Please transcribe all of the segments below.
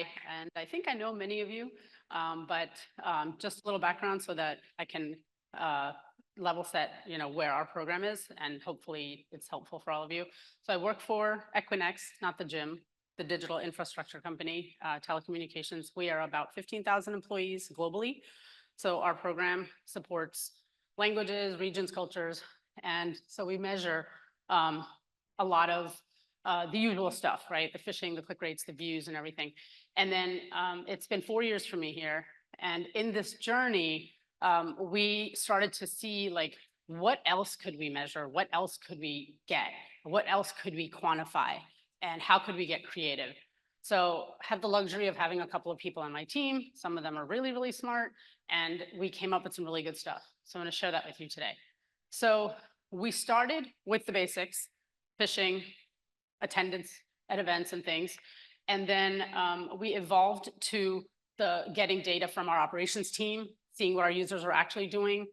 Hi, and I think I know many of you, but just a little background so that I can level set, where our program is, and hopefully it's helpful for all of you. So I work for Equinix, not the gym, the digital infrastructure company, telecommunications. We are about 15,000 employees globally. So our program supports languages, regions, cultures, and so we measure a lot of the usual stuff, right? The phishing, the click rates, the views, and everything. And then it's been 4 years for me here. And in this journey, we started to see, like, what else could we measure? What else could we get? What else could we quantify? And how could we get creative? So I have the luxury of having a couple of people on my team. Some of them are really, really smart. And we came up with some really good stuff. So I'm going to share that with you today. So we started with the basics, phishing, attendance at events and things. And then we evolved to the getting data from our operations team, seeing what our users are actually doing,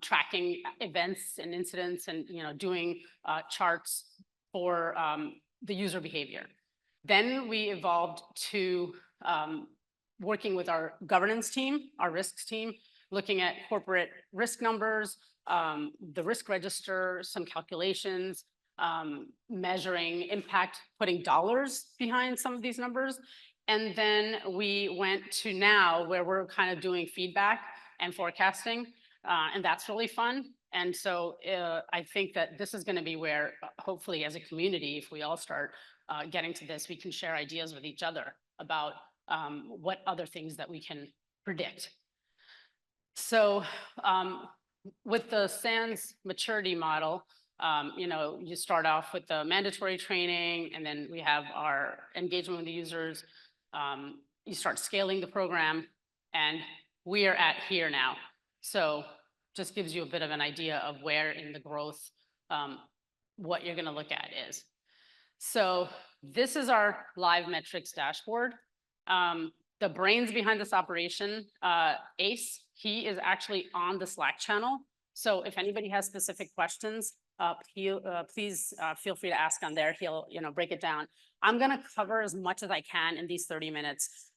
tracking events and incidents, and doing charts for the user behavior. Then we evolved to working with our governance team, our risks team, looking at corporate risk numbers, the risk register, some calculations, measuring impact, putting dollars behind some of these numbers. And then we went to now where we're kind of doing feedback and forecasting, and that's really fun. And so I think that this is going to be where, hopefully as a community, if we all start getting to this, we can share ideas with each other about what other things that we can predict. So with the SANS maturity model, you start off with the mandatory training, and then we have our engagement with the users. You start scaling the program, and we are at here now. So just gives you a bit of an idea of where in the growth, what you're going to look at is. So this is our live metrics dashboard. The brains behind this operation, Ace, he is actually on the Slack channel. So if anybody has specific questions, please feel free to ask on there. He'll break it down. I'm going to cover as much as I can in these 30 minutes.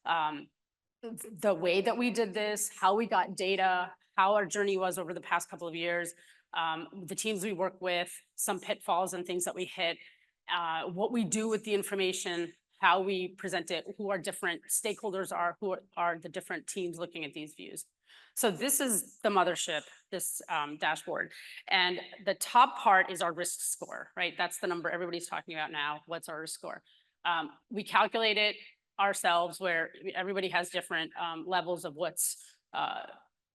The way that we did this, how we got data, how our journey was over the past couple of years, the teams we work with, some pitfalls and things that we hit, what we do with the information, how we present it, who our different stakeholders are, who are the different teams looking at these views. So this is the mothership, this dashboard. And the top part is our risk score, right? That's the number everybody's talking about now. What's our risk score? We calculate it ourselves, where everybody has different levels of what's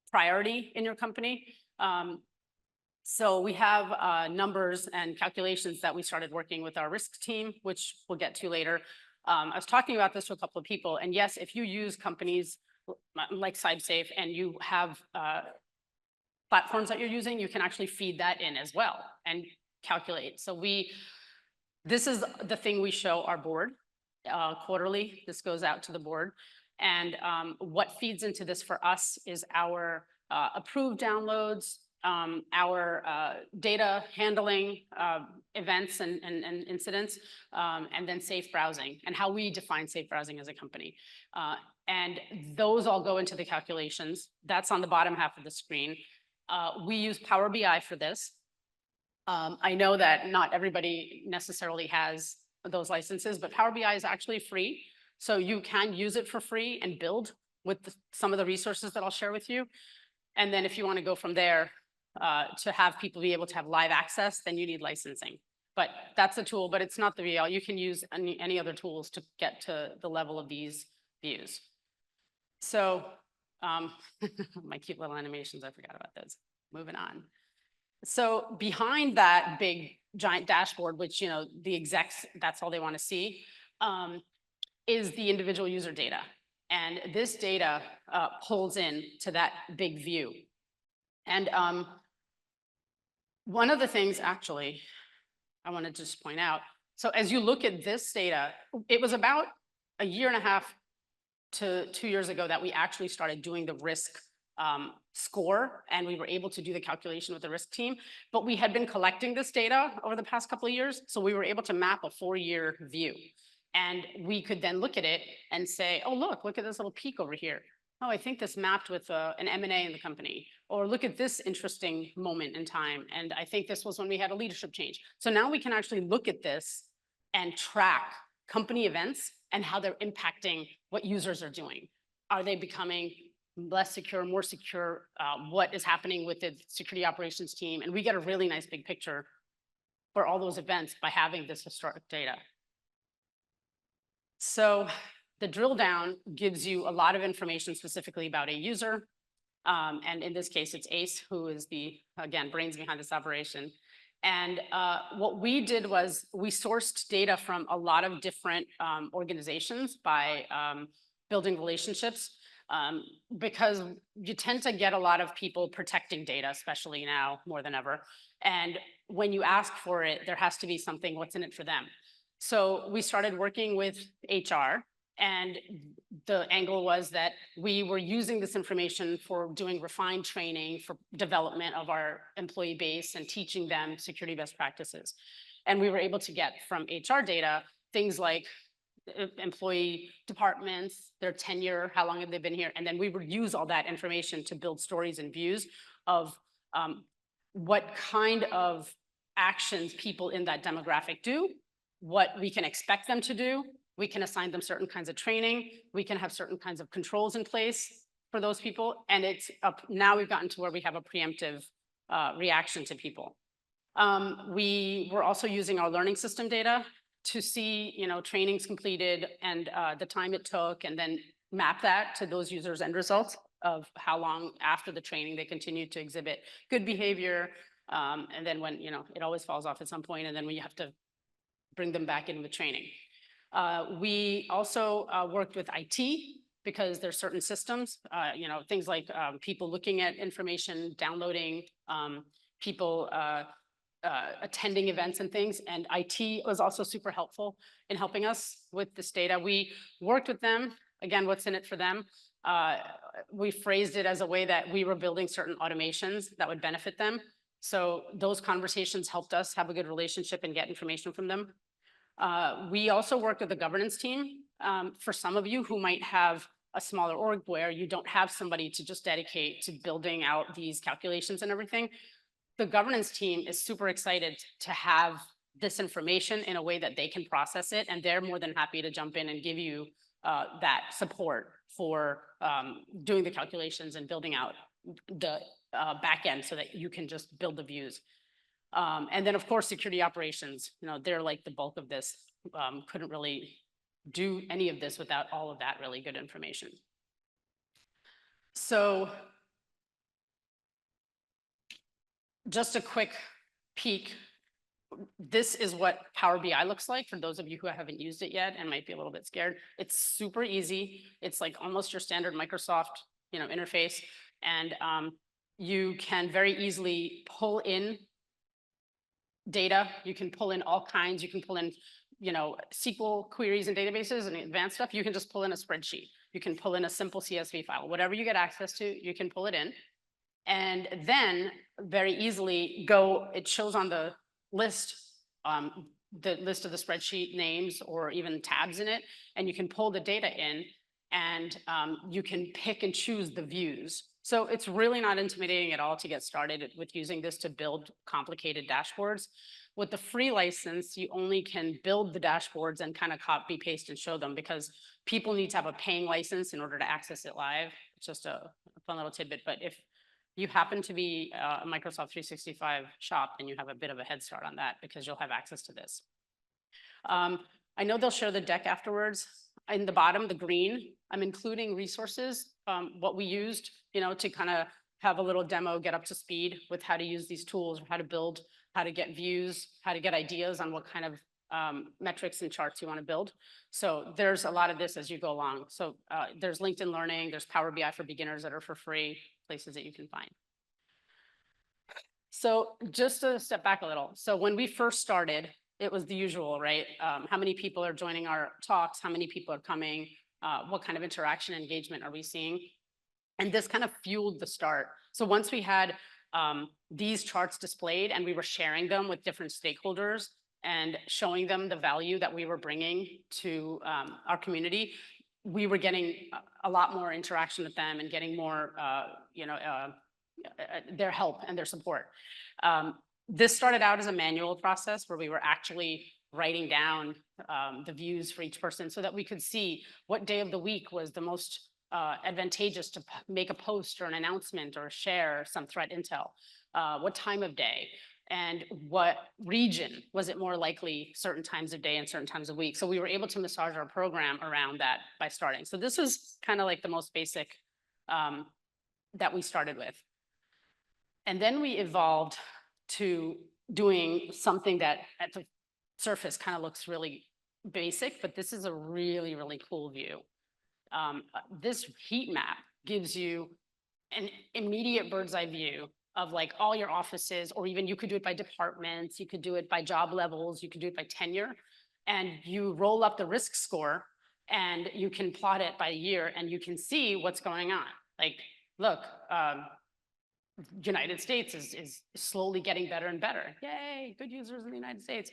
priority in your company. So we have numbers and calculations that we started working with our risk team, which we'll get to later. I was talking about this to a couple of people, and yes, if you use companies like SideSafe and you have platforms that you're using, you can actually feed that in as well and calculate. So this is the thing we show our board quarterly. This goes out to the board. And what feeds into this for us is our approved downloads, our data handling events and incidents, and then safe browsing, and how we define safe browsing as a company. And those all go into the calculations. That's on the bottom half of the screen. We use Power BI for this. I know that not everybody necessarily has those licenses, but Power BI is actually free. So you can use it for free and build with some of the resources that I'll share with you. And then if you want to go from there to have people be able to have live access, then you need licensing. But that's a tool, but it's not the be-all. You can use any other tools to get to the level of these views. So my cute little animations, I forgot about those. Moving on. So behind that big giant dashboard, which the execs, that's all they want to see, is the individual user data. And this data pulls in to that big view. And one of the things, actually, I want to just point out, so as you look at this data, it was about 1.5 to 2 years ago that we actually started doing the risk score, and we were able to do the calculation with the risk team. But we had been collecting this data over the past couple of years, so we were able to map a 4-year view. And we could then look at it and say, oh, look at this little peak over here. Oh, I think this mapped with an M&A in the company. Or look at this interesting moment in time. And I think this was when we had a leadership change. So now we can actually look at this and track company events and how they're impacting what users are doing. Are they becoming less secure, more secure? What is happening with the security operations team? And we get a really nice big picture for all those events by having this historic data. So the drill down gives you a lot of information specifically about a user. And in this case, it's Ace, who is the, again, brains behind this operation. And what we did was we sourced data from a lot of different organizations by building relationships, because you tend to get a lot of people protecting data, especially now more than ever. And when you ask for it, there has to be something, what's in it for them. So we started working with HR, and the angle was that we were using this information for doing refined training for development of our employee base and teaching them security best practices. And we were able to get from HR data things like employee departments, their tenure, how long have they been here, and then we would use all that information to build stories and views of what kind of actions people in that demographic do, what we can expect them to do. We can assign them certain kinds of training. We can have certain kinds of controls in place for those people. And it's up, now we've gotten to where we have a preemptive reaction to people. We were also using our learning system data to see, trainings completed and the time it took, and then map that to those users' end results of how long after the training they continued to exhibit good behavior. And then when, it always falls off at some point, and then when you have to bring them back in with training. We also worked with IT because there's certain systems, things like people looking at information, downloading, people attending events and things. And IT was also super helpful in helping us with this data. We worked with them. Again, what's in it for them? We phrased it as a way that we were building certain automations that would benefit them. So those conversations helped us have a good relationship and get information from them. We also worked with the governance team. For some of you who might have a smaller org where you don't have somebody to just dedicate to building out these calculations and everything, the governance team is super excited to have this information in a way that they can process it, and they're more than happy to jump in and give you that support for doing the calculations and building out the back end so that you can just build the views. And then, of course, security operations, they're like the bulk of this. Couldn't really do any of this without all of that really good information. So just a quick peek. This is what Power BI looks like for those of you who haven't used it yet and might be a little bit scared. It's super easy. It's like almost your standard Microsoft, interface. And you can very easily pull in data. You can pull in all kinds. You can pull in, SQL queries and databases and advanced stuff. You can just pull in a spreadsheet. You can pull in a simple CSV file. Whatever you get access to, you can pull it in. And then very easily it shows on the list of the spreadsheet names or even tabs in it, and you can pull the data in, and you can pick and choose the views. So it's really not intimidating at all to get started with using this to build complicated dashboards. With the free license, you only can build the dashboards and kind of copy, paste, and show them, because people need to have a paying license in order to access it live. It's just a fun little tidbit. But if you happen to be a Microsoft 365 shop, then you have a bit of a head start on that, because you'll have access to this. I know they'll share the deck afterwards. In the bottom, the green, I'm including resources, what we used, to kind of have a little demo, get up to speed with how to use these tools, or how to build, how to get views, how to get ideas on what kind of metrics and charts you want to build. So there's a lot of this as you go along. So there's LinkedIn Learning, there's Power BI for beginners that are for free, places that you can find. So just to step back a little. So when we first started, it was the usual, right? How many people are joining our talks? How many people are coming? What kind of interaction and engagement are we seeing? And this kind of fueled the start. So once we had these charts displayed and we were sharing them with different stakeholders, and showing them the value that we were bringing to our community, we were getting a lot more interaction with them and getting more, their help and their support. This started out as a manual process where we were actually writing down the views for each person so that we could see what day of the week was the most advantageous to make a post or an announcement or share some threat intel, what time of day, and what region was it more likely certain times of day and certain times of week. So we were able to massage our program around that by starting. So this is kind of like the most basic that we started with. And then we evolved to doing something that at the surface kind of looks really basic, but this is a really, really cool view. This heat map gives you an immediate bird's eye view of like all your offices, or even you could do it by departments, you could do it by job levels, you could do it by tenure, and you roll up the risk score and you can plot it by year and you can see what's going on. Like, look, United States is slowly getting better and better. Yay, good users in the United States.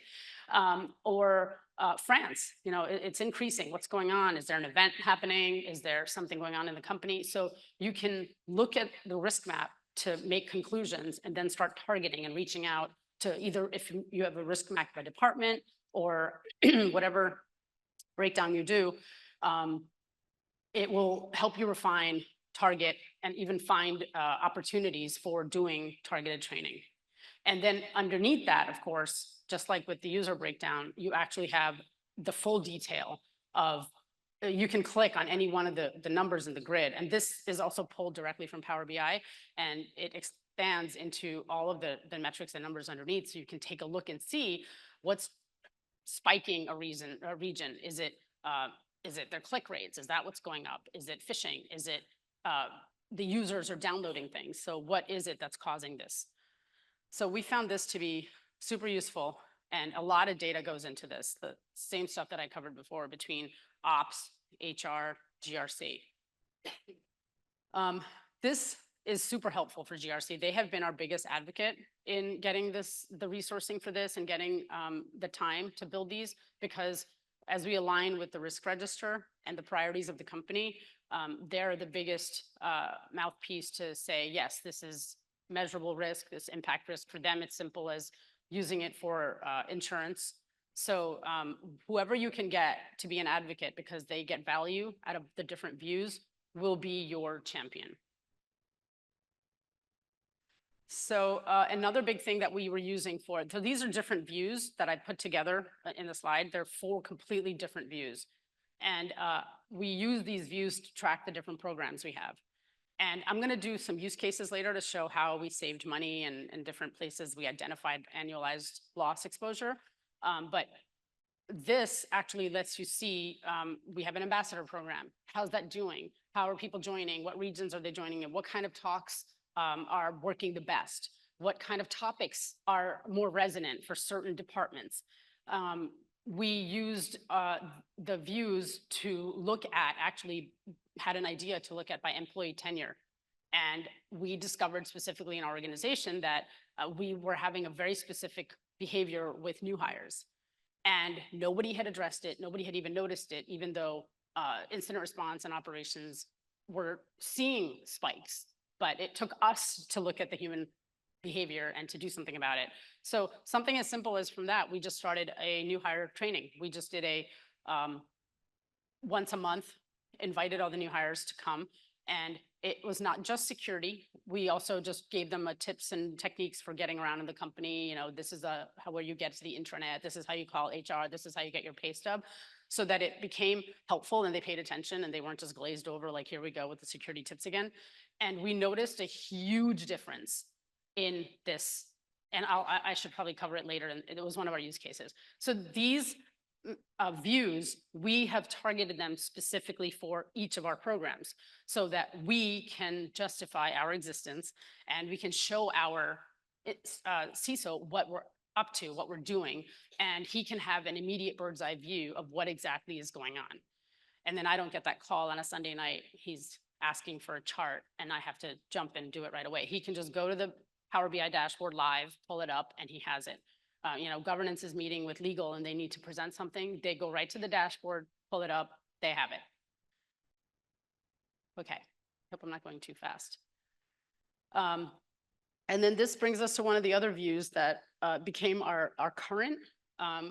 Or France, it's increasing. What's going on? Is there an event happening? Is there something going on in the company? So you can look at the risk map to make conclusions and then start targeting and reaching out to either if you have a risk map by department or whatever breakdown you do, it will help you refine, target, and even find opportunities for doing targeted training. And then underneath that, of course, just like with the user breakdown, you actually have the full detail of, you can click on any one of the numbers in the grid. And this is also pulled directly from Power BI, and it expands into all of the metrics and numbers underneath. So you can take a look and see what's spiking a region. Is it their click rates? Is that what's going up? Is it phishing? Is it the users are downloading things? So what is it that's causing this? So we found this to be super useful, and a lot of data goes into this, the same stuff that I covered before between ops, HR, GRC. This is super helpful for GRC. They have been our biggest advocate in getting the resourcing for this and getting the time to build these, because as we align with the risk register and the priorities of the company, they're the biggest mouthpiece to say, yes, this is measurable risk, this impact risk. For them, it's simple as using it for insurance. So whoever you can get to be an advocate because they get value out of the different views will be your champion. So another big thing that we were using for, so these are different views that I put together in the slide. They're 4 completely different views. And we use these views to track the different programs we have. And I'm going to do some use cases later to show how we saved money and in different places we identified annualized loss exposure. But this actually lets you see, we have an ambassador program. How's that doing? How are people joining? What regions are they joining in? What kind of talks are working the best? What kind of topics are more resonant for certain departments? We used the views to look at, actually had an idea to look at by employee tenure. And we discovered specifically in our organization that we were having a very specific behavior with new hires. And nobody had addressed it. Nobody had even noticed it, even though incident response and operations were seeing spikes. But it took us to look at the human behavior and to do something about it. So something as simple as from that, we just started a new hire training. We just did a once a month, invited all the new hires to come. And it was not just security. We also just gave them tips and techniques for getting around in the company. This is where you get to the intranet. This is how you call HR. This is how you get your pay stub, so that it became helpful and they paid attention and they weren't just glazed over like, here we go with the security tips again. And we noticed a huge difference in this. And I should probably cover it later. And it was one of our use cases. So these views, we have targeted them specifically for each of our programs so that we can justify our existence and we can show our CISO what we're up to, what we're doing, and he can have an immediate bird's eye view of what exactly is going on. And then I don't get that call on a Sunday night, he's asking for a chart and I have to jump in and do it right away. He can just go to the Power BI dashboard live, pull it up, and he has it. governance is meeting with legal and they need to present something, they go right to the dashboard, pull it up, they have it. Okay, hope I'm not going too fast. And then this brings us to one of the other views that became our current.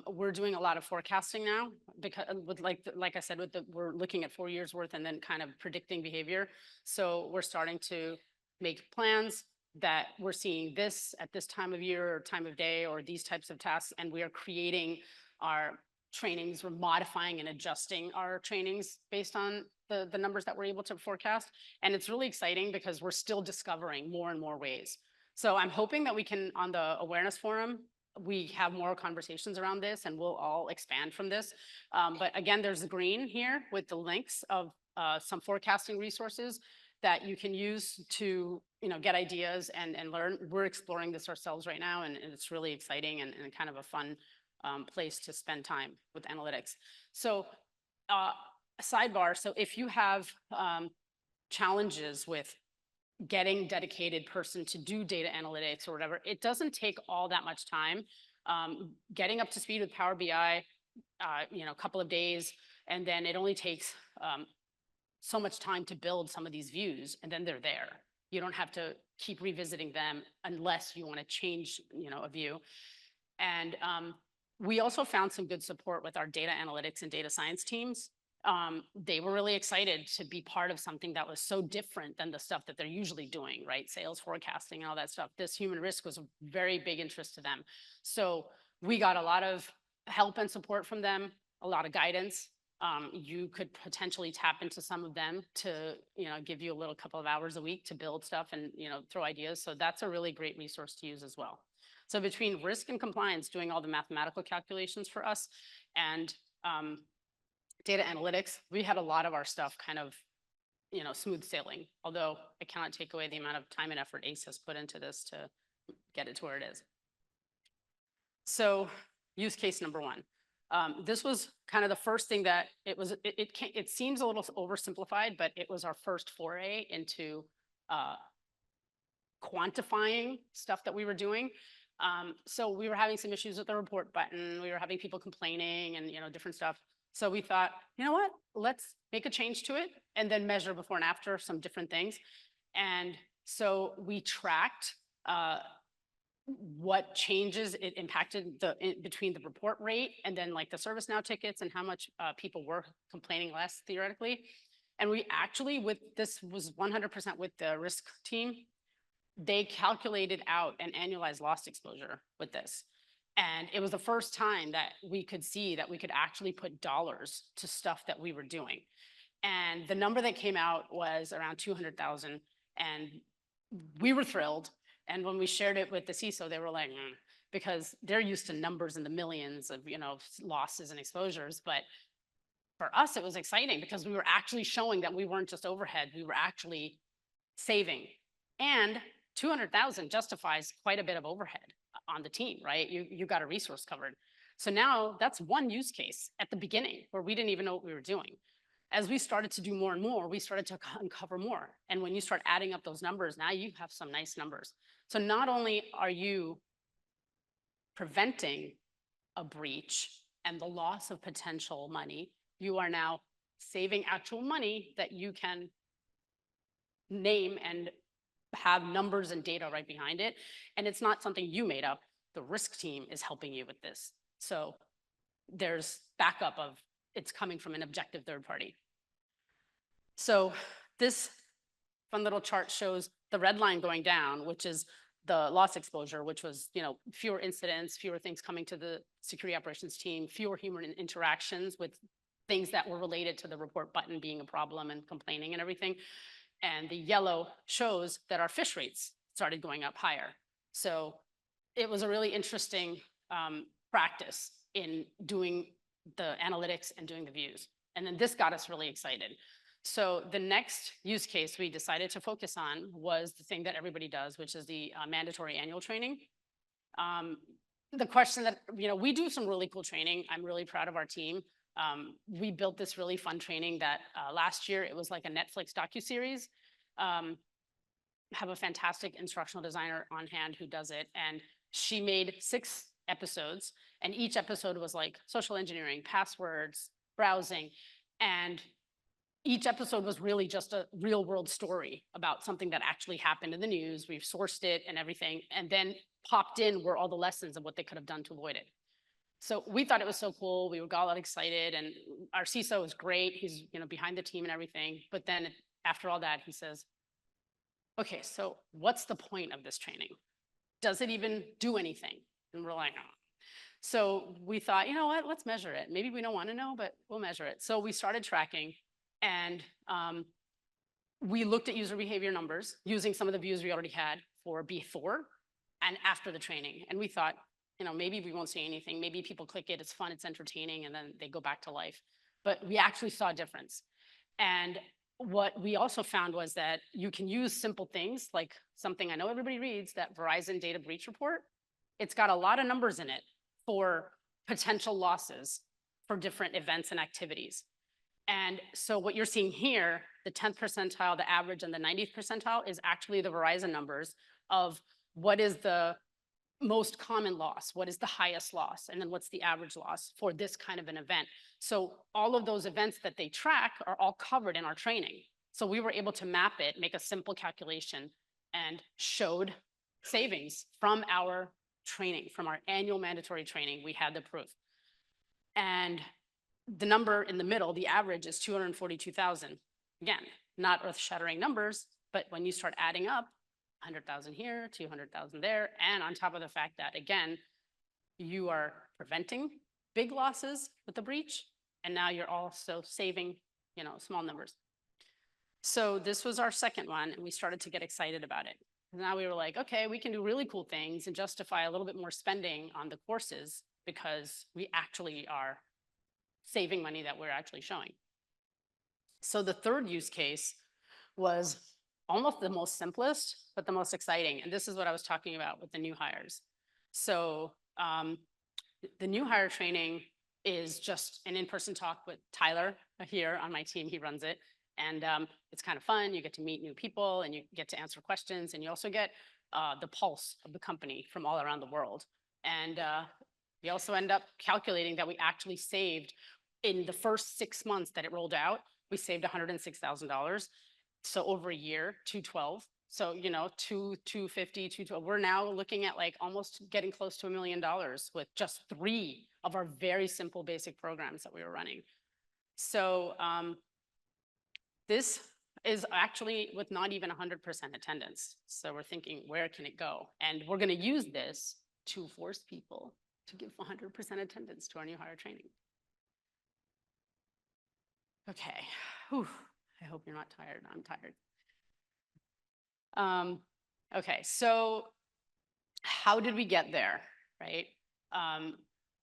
We're doing a lot of forecasting now because with like I said, we're looking at 4 years worth and then kind of predicting behavior. So we're starting to make plans that we're seeing this at this time of year or time of day or these types of tasks, and we are creating our trainings. We're modifying and adjusting our trainings based on the numbers that we're able to forecast. And it's really exciting because we're still discovering more and more ways. So I'm hoping that we can, on the awareness forum, we have more conversations around this and we'll all expand from this. But again, there's the green here with the links of some forecasting resources that you can use to get ideas and learn. We're exploring this ourselves right now, and it's really exciting and kind of a fun place to spend time with analytics. So sidebar, so if you have challenges with getting dedicated person to do data analytics or whatever, it doesn't take all that much time. Getting up to speed with Power BI, a couple of days, and then it only takes so much time to build some of these views, and then they're there. You don't have to keep revisiting them unless you want to change, a view. And we also found some good support with our data analytics and data science teams. They were really excited to be part of something that was so different than the stuff that they're usually doing, right? Sales forecasting and all that stuff. This human risk was a very big interest to them. So we got a lot of help and support from them, a lot of guidance. You could potentially tap into some of them to, give you a little couple of hours a week to build stuff and, throw ideas. So that's a really great resource to use as well. So between risk and compliance, doing all the mathematical calculations for us and data analytics, we had a lot of our stuff kind of, smooth sailing, although I cannot take away the amount of time and effort ACE has put into this to get it to where it is. So use case number one. This was kind of the first thing that it seems a little oversimplified, but it was our first foray into quantifying stuff that we were doing. So we were having some issues with the report button. We were having people complaining and, different stuff. So we thought, you know what, let's make a change to it and then measure before and after some different things. And so we tracked what changes it impacted between the report rate and then like the ServiceNow tickets and how much people were complaining less theoretically. And we actually, this was 100% with the risk team, they calculated out an annualized loss exposure with this. And it was the first time that we could see that we could actually put dollars to stuff that we were doing. And the number that came out was around 200,000, and we were thrilled. And when we shared it with the CISO, they were like, because they're used to numbers in the millions of, losses and exposures. But for us, it was exciting because we were actually showing that we weren't just overhead, we were actually saving. And 200,000 justifies quite a bit of overhead on the team, right? You got a resource covered. So now that's one use case at the beginning where we didn't even know what we were doing. As we started to do more and more, we started to uncover more. And when you start adding up those numbers, now you have some nice numbers. So not only are you preventing a breach and the loss of potential money, you are now saving actual money that you can name and have numbers and data right behind it. And it's not something you made up. The risk team is helping you with this. So there's backup of it's coming from an objective third party. So this fun little chart shows the red line going down, which is the loss exposure, which was, fewer incidents, fewer things coming to the security operations team, fewer human interactions with things that were related to the report button being a problem and complaining and everything. And the yellow shows that our fish rates started going up higher. So it was a really interesting practice in doing the analytics and doing the views. And then this got us really excited. So the next use case we decided to focus on was the thing that everybody does, which is the mandatory annual training. The question that, we do some really cool training. I'm really proud of our team. We built this really fun training that last year, it was like a Netflix docuseries. Have a fantastic instructional designer on hand who does it. And she made 6 episodes, and each episode was like social engineering, passwords, browsing, and each episode was really just a real world story about something that actually happened in the news. We've sourced it and everything, and then popped in were all the lessons of what they could have done to avoid it. So we thought it was so cool. We got all excited, and our CISO is great. He's behind the team and everything. But then after all that, he says, okay, so what's the point of this training? Does it even do anything? And we're like, oh. So we thought, you know what, let's measure it. Maybe we don't want to know, but we'll measure it. So we started tracking, and we looked at user behavior numbers using some of the views we already had for before and after the training. And we thought, maybe we won't see anything. Maybe people click it, it's fun, it's entertaining, and then they go back to life. But we actually saw a difference. And what we also found was that you can use simple things like something I know everybody reads, that Verizon data breach report. It's got a lot of numbers in it for potential losses for different events and activities. And so what you're seeing here, the 10th percentile, the average, and the 90th percentile is actually the Verizon numbers of what is the most common loss, what is the highest loss, and then what's the average loss for this kind of an event. So all of those events that they track are all covered in our training. So we were able to map it, make a simple calculation, and showed savings from our training, from our annual mandatory training. We had the proof. And the number in the middle, the average, is 242,000. Again, not earth-shattering numbers, but when you start adding up, 100,000 here, 200,000 there, and on top of the fact that, again, you are preventing big losses with the breach, and now you're also saving, small numbers. So this was our second one, and we started to get excited about it. And now we were like, okay, we can do really cool things and justify a little bit more spending on the courses because we actually are saving money that we're actually showing. So the third use case was almost the most simplest, but the most exciting. And this is what I was talking about with the new hires. So the new hire training is just an in-person talk with Tyler here on my team. He runs it. And it's kind of fun. You get to meet new people, and you get to answer questions. And you also get the pulse of the company from all around the world. And we also end up calculating that we actually saved, in the first 6 months that it rolled out, we saved $106,000. So over a year, 212. So, 250, 212. We're now looking at like almost getting close to $1 million with just 3 of our very simple basic programs that we were running. So this is actually with not even 100% attendance. So we're thinking, where can it go? And we're going to use this to force people to give 100% attendance to our new hire training. Okay. Whew. I hope you're not tired. I'm tired. Okay, so how did we get there, right?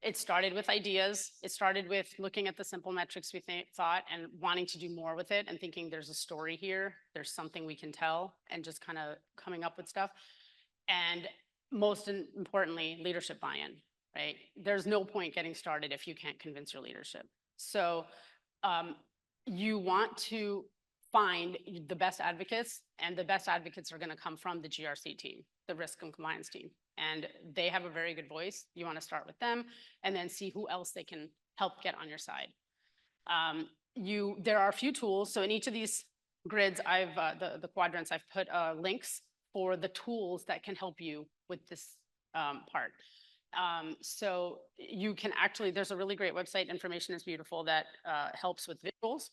It started with ideas. It started with looking at the simple metrics we thought and wanting to do more with it and thinking there's a story here, there's something we can tell, and just kind of coming up with stuff. And most importantly, leadership buy-in, right? There's no point getting started if you can't convince your leadership. So you want to find the best advocates, and the best advocates are going to come from the GRC team, the risk and compliance team. And they have a very good voice. You want to start with them and then see who else they can help get on your side. There are a few tools. So in each of these grids, the quadrants, I've put links for the tools that can help you with this part. So you can actually, there's a really great website, Information is Beautiful, that helps with visuals.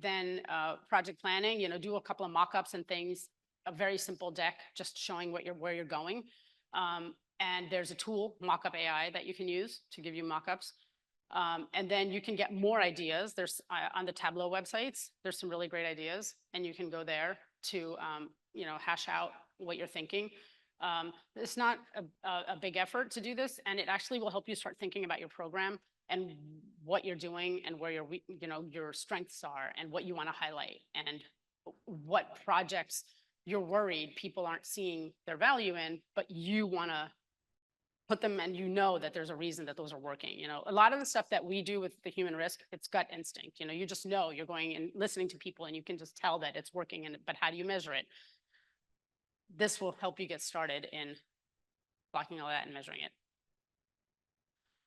Then project planning, do a couple of mock-ups and things, a very simple deck, just showing where you're going. And there's a tool, Mockup AI, that you can use to give you mock-ups. And then you can get more ideas. There's on the Tableau websites, there's some really great ideas, and you can go there to hash out what you're thinking. It's not a big effort to do this, and it actually will help you start thinking about your program and what you're doing and where your strengths are and what you want to highlight and what projects you're worried people aren't seeing their value in, but you want to put them, and that there's a reason that those are working. A lot of the stuff that we do with the human risk, it's gut instinct. You just know, you're going and listening to people and you can just tell that it's working, but how do you measure it? This will help you get started in blocking all that and measuring it.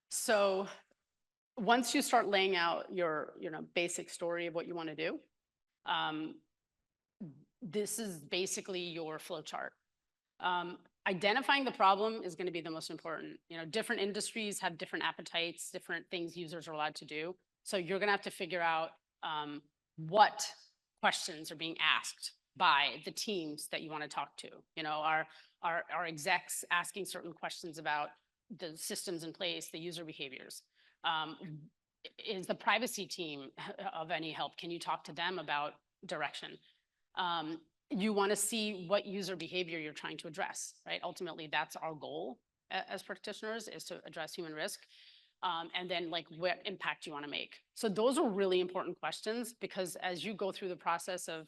So once you start laying out your, basic story of what you want to do, um, this is basically your flow chart. Identifying the problem is going to be the most important. Different industries have different appetites, different things users are allowed to do. So you're going to have to figure out what questions are being asked by the teams that you want to talk to. Are execs asking certain questions about the systems in place, the user behaviors? Is the privacy team of any help? Can you talk to them about direction? You want to see what user behavior you're trying to address, right? Ultimately, that's our goal as practitioners, is to address human risk. And then like what impact you want to make. So those are really important questions, because as you go through the process of,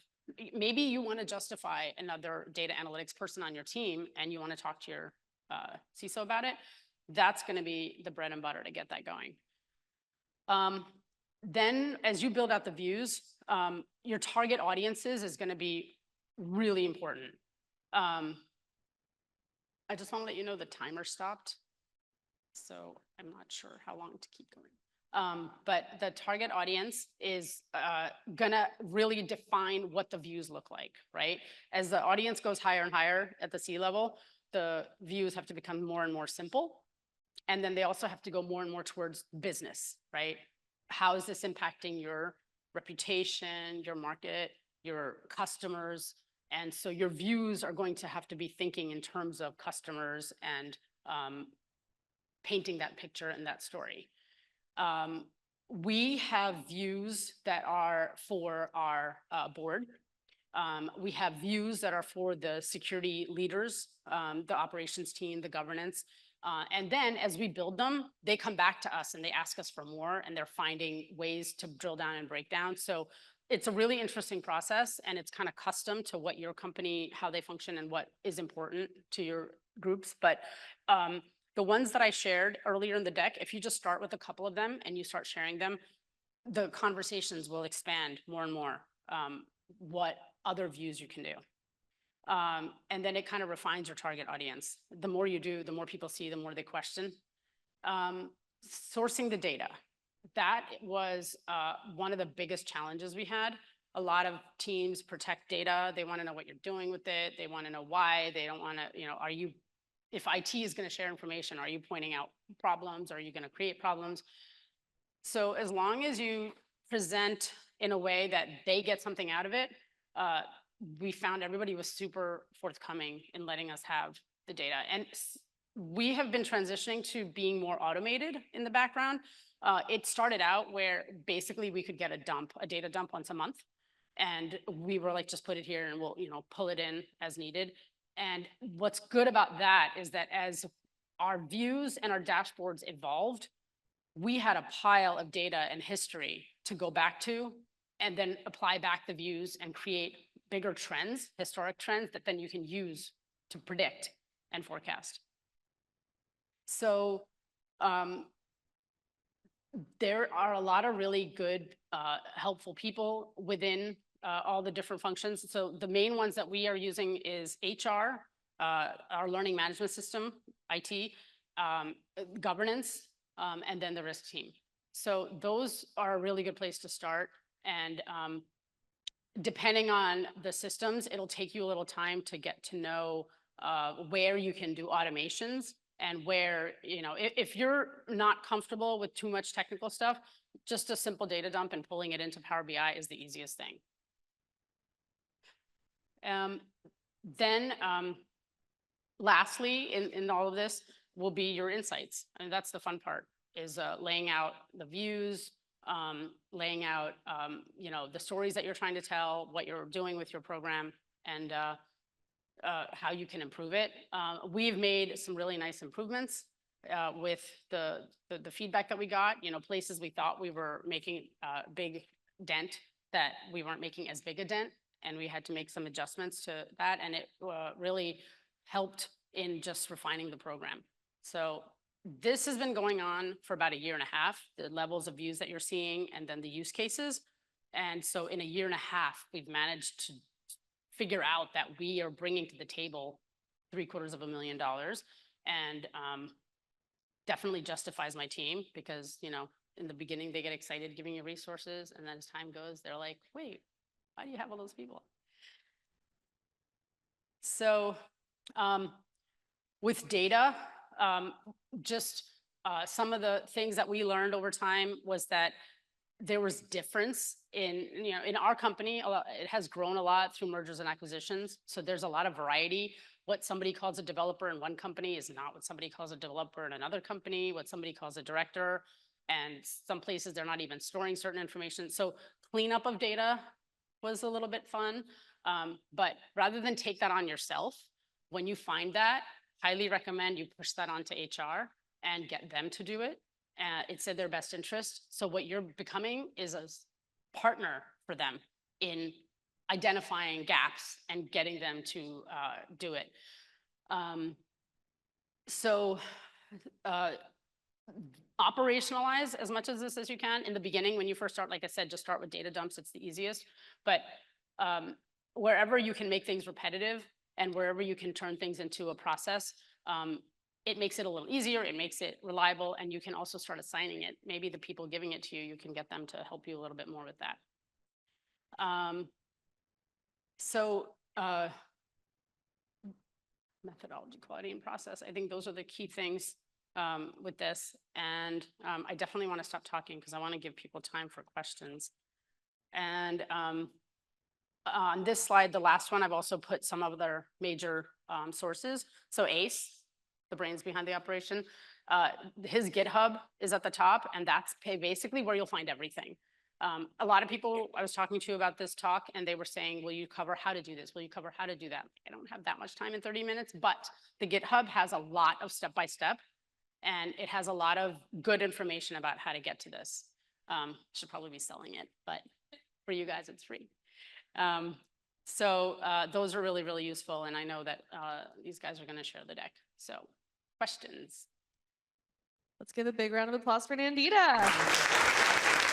maybe you want to justify another data analytics person on your team and you want to talk to your CISO about it, that's going to be the bread and butter to get that going. Then as you build out the views, your target audiences is going to be really important. I just want to let you know the timer stopped, so I'm not sure how long to keep going. But the target audience is gonna really define what the views look like, right? As the audience goes higher and higher at the C level, the views have to become more and more simple. And then they also have to go more and more towards business, right? How is this impacting your reputation, your market, your customers? And so your views are going to have to be thinking in terms of customers and painting that picture and that story. We have views that are for our board. We have views that are for the security leaders, the operations team, the governance. And then as we build them, they come back to us and they ask us for more, and they're finding ways to drill down and break down. So it's a really interesting process, and it's kind of custom to what your company, how they function and what is important to your groups. But the ones that I shared earlier in the deck, if you just start with a couple of them and you start sharing them, the conversations will expand more and more, what other views you can do. And then it kind of refines your target audience. The more you do, the more people see, the more they question. Sourcing the data. That was one of the biggest challenges we had. A lot of teams protect data. They want to know what you're doing with it. They want to know why. They don't want to, if IT is going to share information, are you pointing out problems? Are you going to create problems? So as long as you present in a way that they get something out of it, we found everybody was super forthcoming in letting us have the data. And we have been transitioning to being more automated in the background. It started out where basically we could get a data dump once a month. And we were like, just put it here and we'll, pull it in as needed. And what's good about that is that as our views and our dashboards evolved, we had a pile of data and history to go back to and then apply back the views and create bigger trends, historic trends that then you can use to predict and forecast. So there are a lot of really good, helpful people within all the different functions. So the main ones that we are using is HR, our learning management system, IT, governance, and then the risk team. So those are a really good place to start. And depending on the systems, it'll take you a little time to get to know where you can do automations and where, if you're not comfortable with too much technical stuff, just a simple data dump and pulling it into Power BI is the easiest thing. Then lastly, in all of this will be your insights. And that's the fun part, is laying out the views, laying out, the stories that you're trying to tell, what you're doing with your program, and how you can improve it. We've made some really nice improvements with the feedback that we got. Places we thought we were making a big dent that we weren't making as big a dent, and we had to make some adjustments to that, and it really helped in just refining the program. So this has been going on for about 1.5 years, the levels of views that you're seeing, and then the use cases. And so in 1.5 years, we've managed to figure out that we are bringing to the table $750,000. And definitely justifies my team because, you know, in the beginning, they get excited giving you resources. And then as time goes, they're like, wait, why do you have all those people? So with data, some of the things that we learned over time was that there was difference in, you know, in our company, it has grown a lot through mergers and acquisitions. So there's a lot of variety. What somebody calls a developer in one company is not what somebody calls a developer in another company, what somebody calls a director. And some places they're not even storing certain information. So cleanup of data was a little bit fun. But rather than take that on yourself, when you find that, highly recommend you push that onto HR and get them to do it. It's in their best interest. So what you're becoming is a partner for them in identifying gaps and getting them to do it. Operationalize as much of this as you can. In the beginning, when you first start, like I said, just start with data dumps. It's the easiest. But wherever you can make things repetitive and wherever you can turn things into a process, it makes it a little easier, it makes it reliable, and you can also start assigning it. Maybe the people giving it to you, you can get them to help you a little bit more with that. Methodology, quality, and process. I think those are the key things with this. And I definitely want to stop talking because I want to give people time for questions. And on this slide, the last one, I've also put some of their major sources. So ACE, the brains behind the operation, his GitHub is at the top, and that's basically where you'll find everything. A lot of people I was talking to about this talk, and they were saying, will you cover how to do this? Will you cover how to do that? I don't have that much time in 30 minutes, but the GitHub has a lot of step-by-step, and it has a lot of good information about how to get to this. Should probably be selling it, but for you guys, it's free. Those are really, really useful, and I know that these guys are going to share the deck. So, questions? Let's give a big round of applause for Nandita.